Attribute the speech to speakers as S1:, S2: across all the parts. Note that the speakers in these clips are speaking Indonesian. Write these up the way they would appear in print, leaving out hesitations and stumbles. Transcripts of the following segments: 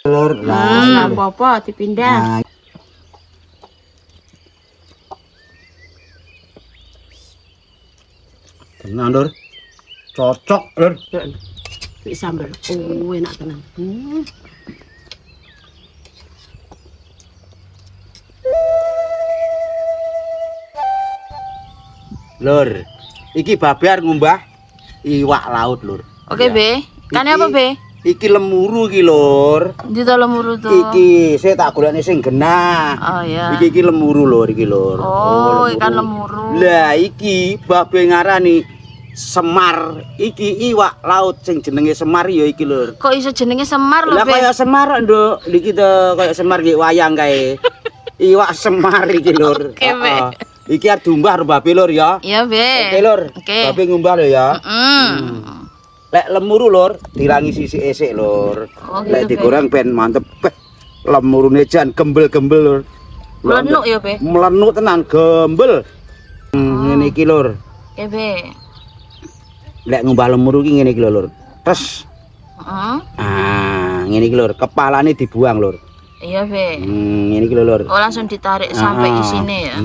S1: Lur,
S2: Nggak apa-apa, dipindah.
S1: Nah, tenang, Lur. Cocok, Lur.
S2: Wih, sambal. Oh, enak tenang.
S1: Lur, iki babar ngumbah iwak laut, Lur.
S2: Oke,
S1: Ya.
S2: Be. Ikannya apa, Be?
S1: Iki lemuru iki, Lur.
S2: Di dalam lemuru tuh.
S1: Iki saya tak golekne sing genah.
S2: Oh ya.
S1: Iki lemuru, Lur, iki, Lur.
S2: Oh, ikan lemuru.
S1: Lah iki babe ngarani Semar. Iki iwak laut sing jenenge Semar ya iki, Lur.
S2: Kok iso jenenge Semar lho,
S1: Lah
S2: Be?
S1: kaya Semar, Nduk. Iki to kaya Semar iki wayang kae. Iwak Semar iki, Lur.
S2: Oke, Be.
S1: Iki arep diumbah karo babe, Lur ya.
S2: Iya, Be.
S1: Oke, Lur.
S2: Oke.
S1: Babe ngumbah lho ya.
S2: Mm.
S1: Lek lemuru, Lur, dirangi sisik esik, Lur.
S2: Oh, gitu,
S1: Lek
S2: Be.
S1: digoreng ben mantep. Lemurune jan gembel-gembel, Lur.
S2: Melenuk ya, Be?
S1: Melenuk tenan, gembel. Ngene iki, Lur.
S2: Oke, Be.
S1: Lek ngumbah lemuru iki ngene iki lho, Lur. Tes.
S2: Heeh.
S1: Ngene iki, Lur. Kepalane dibuang, Lur.
S2: Iya, Be.
S1: Ngene iki lho, Lur.
S2: Oh, langsung ditarik sampai isine ya.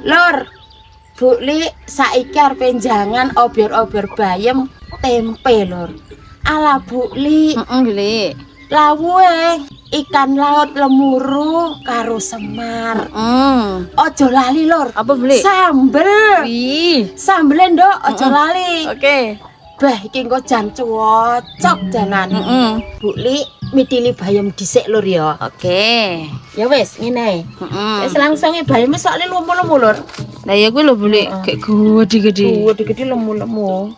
S2: Lur, Bu Li saiki arep jangan obior-obior bayem tempe, Lur. Ala Bu Li. Li. Lawuhe ikan laut lemuru karo Semar. Ojo lali, Lur. Apa, Bu Li? Sambel. Wih. Sambele, Nduk, ojo lali. Oke. Bah, iki engko jan cocok janan. Bu Li midili bayem dhisik, Lur ya. Oke. Ya wis, ngene. Wis langsung bayem sok lemu-lemu, Lur. Lah ya kuwi lho, Bu Li, kayak gede-gede. Gede-gede lemu-lemu.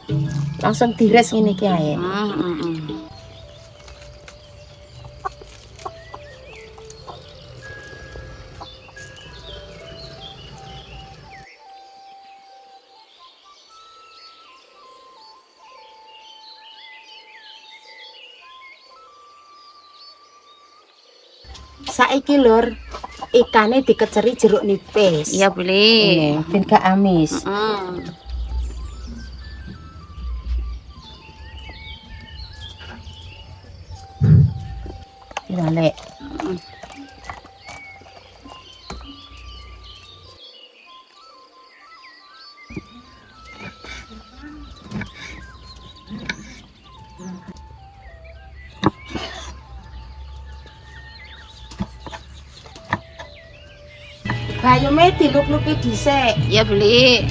S2: Langsung dires ngene iki ae. Saiki, Lur, ikane dikeceri jeruk nipis. Iya, boleh. Ben gak amis. Iya, Lek. Bayume diluk-luki dhisik. Iya, Beli.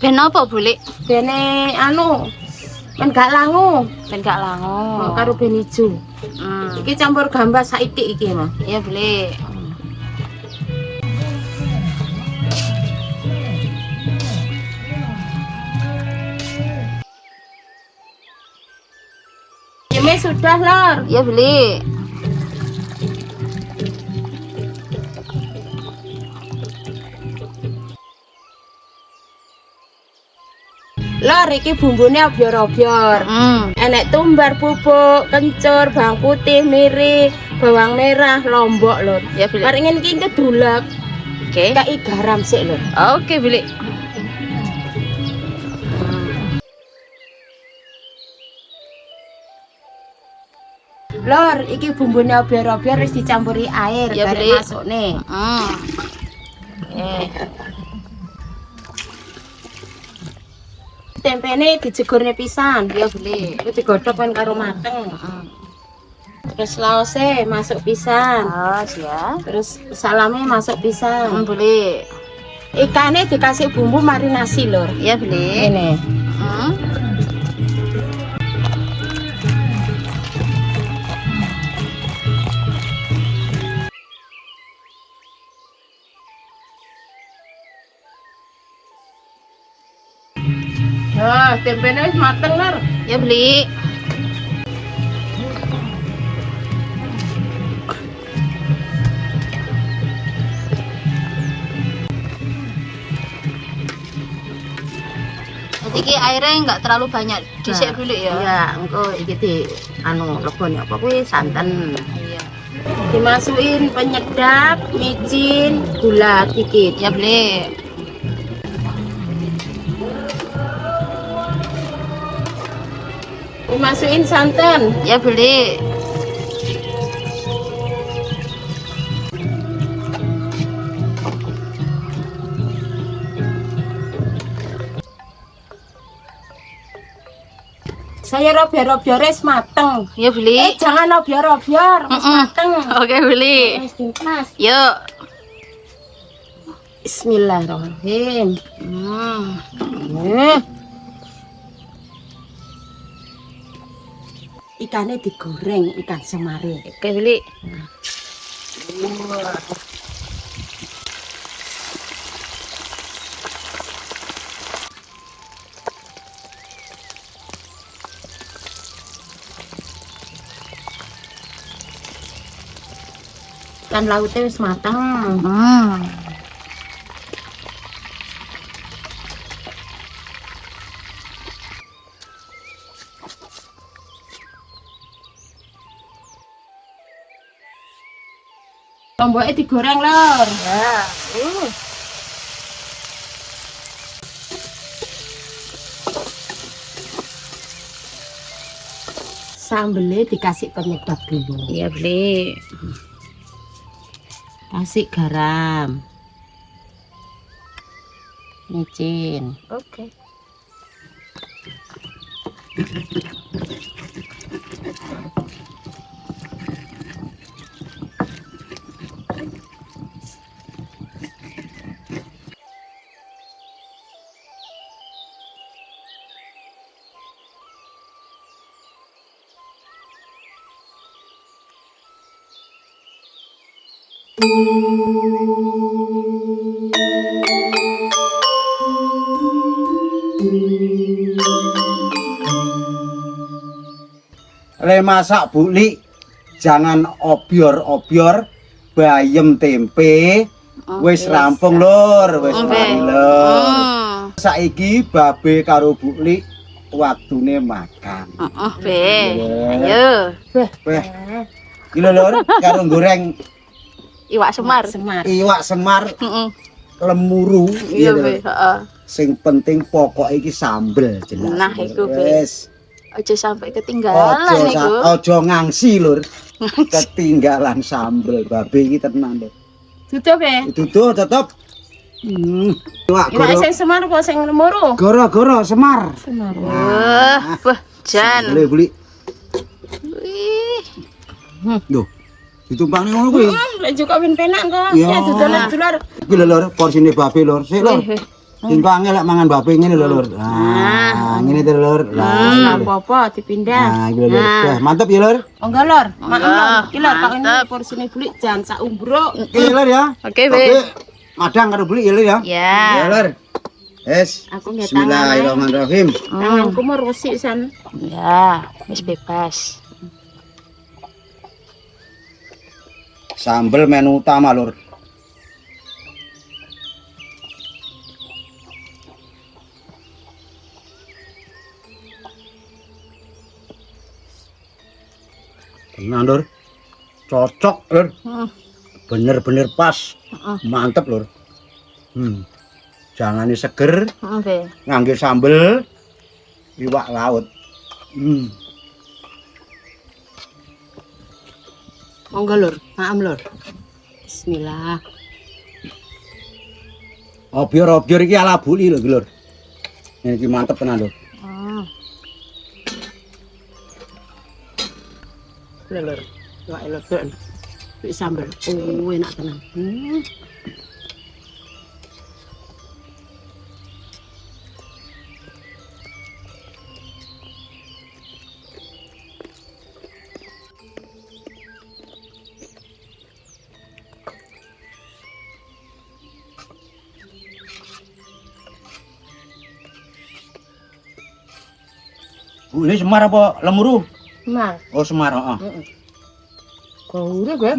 S2: Ben apa, Beli? Bene ben gak langu. Ben gak langu. Karo ben ijo. Iki campur gambas saithik iki, Mas. Iya, Beli. Ini sudah, Lor. Iya, Beli. Lor, iki bumbune obior-obior. Enek tumbar bubuk, kencur, bawang putih, miri, bawang merah, lombok, Lor. Ya, Beli. Mari ngene iki kedulek. Oke. Kai garam sik, Lor. Oke, Beli. Lor, iki bumbune obior-obior wis dicampuri air bareng masukne. Tempene dijegurne pisan, ya Beli. Iku digodhog kan karo mateng. Terus laose masuk pisan. Oh, siap. Terus salame masuk pisan. Beli. Ikane dikasih bumbu marinasi, Lur. Iya, Beli. Ini. Nah, tempenya wis mateng, Lur. Ya, Beli.
S3: Iki airnya nggak terlalu banyak, dhisik dulu ya.
S2: Iya, engko iki di lebone apa kuwi santen.
S3: Iya.
S2: Dimasukin penyedap, micin, gula dikit.
S3: Ya, Beli.
S2: Dimasukin santan.
S3: Ya, Beli.
S2: Saya robiar-robiar wis mateng.
S3: Ya, Beli.
S2: Jangan robiar-robiar, wis mateng.
S3: Oke, Beli.
S2: Wis dipas.
S3: Yuk.
S2: Bismillahirrahmanirrahim. Ikannya digoreng, ikan semari.
S3: Oke, Beli.
S2: Ikan lautnya wis mateng. Lomboknya digoreng, Lor.
S3: Ya.
S2: Sambelnya dikasih penyedap dulu.
S3: Ya, Beli.
S2: Kasih garam. Micin.
S3: Oke.
S1: Le masak buli jangan obior-obior, bayem tempe wis rampung lur, wis mari lur. Saiki babe karo buli waktune makan.
S3: Be. Ayo.
S1: Weh. Iki lho lur, karo goreng
S3: Iwak semar.
S1: iwak semar
S3: Heeh.
S1: lemuru.
S3: Iya, Be. Heeh.
S1: Sing penting pokok iki sambel jelas.
S3: Nah, iku, Be.
S1: Wis.
S3: Aja sampai ketinggalan iku.
S1: Ojo ngangsi lur. Ketinggalan sambel babe iki tenan lho.
S2: Tutup ya?
S1: Duduh tetep. Iwak
S2: Iwak sing semar apa sing lemuru?
S1: goro-goro semar.
S2: Semar.
S3: Wah, jan.
S1: Boleh beli.
S3: Wih.
S1: Loh. Ditumpangnya ngono kuwi.
S2: Lek juga ben penak kok.
S1: Ya.
S2: Ya dodolan-dodolan.
S1: Iki lho lur, porsine babe lur. Sik lur. Timpangnya lek mangan babe ngene lho lur. Nah, ngene to lur.
S2: Nah,
S1: Lah.
S2: apa-apa dipindah.
S1: Nah, iki lho lur. Wah, mantep ya lur.
S2: Monggo lor, makan lor. Iki lor kok ini
S3: mantap.
S2: porsine bulik jan sak umbruk.
S1: Oke lur ya.
S3: Oke,
S1: Oke.
S3: Be.
S1: Madang karo beli ya lur ya.
S3: Ya.
S1: Ya lur. Yes.
S2: Aku nggak tangan.
S1: Bismillahirrahmanirrahim.
S2: Tanganku mau rusik san.
S3: Ya, wis bebas.
S1: Sambel menu utama lur. Tenang lur. Cocok lur. Bener-bener pas. Mantep lur. Jangane seger,
S3: Be.
S1: ngangge sambel iwak laut.
S2: Monggo lor, maam lor. Bismillah.
S1: Obior-obior iki ala buli lho lur. Iki mantep tenan lur.
S2: Lor. Iwak lor tuh. Wis sambel. Oh, enak tenan.
S1: Bu, ini semar apa lemuru?
S2: Semar.
S1: Oh, semar, heeh.
S2: Gaure gue.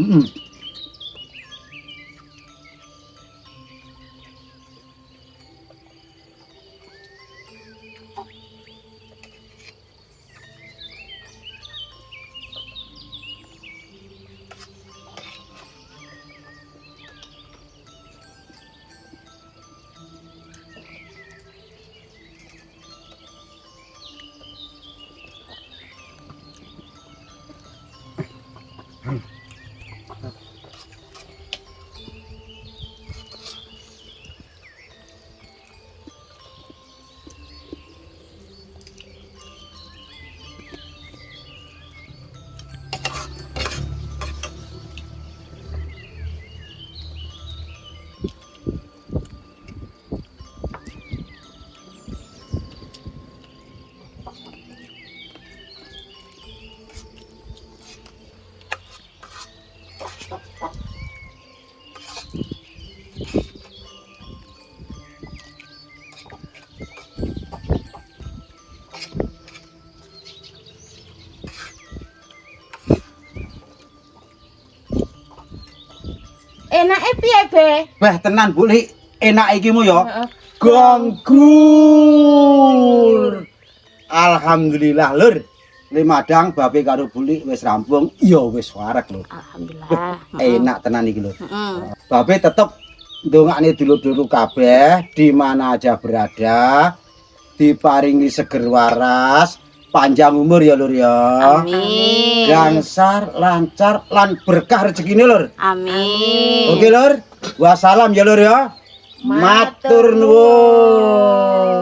S2: Enake piye, Be?
S1: Beh tenan Bu Li, enak ikimu ya.
S2: Heeh.
S1: Ganggur. Alhamdulillah Lur. Limadang babe karo Bu Li wis rampung, ya wis wareg Lur.
S3: Alhamdulillah.
S1: Enak tenan iki Lur.
S3: Heeh.
S1: Babe tetep ndongakne dulur-dulur kabeh di mana aja berada, diparingi seger waras, panjang umur ya Lur ya.
S3: Amin.
S1: Gangsar, lancar lan berkah rezekine Lur.
S3: Amin.
S1: Oke Lur. Wassalam ya Lur ya. Matur nuwun.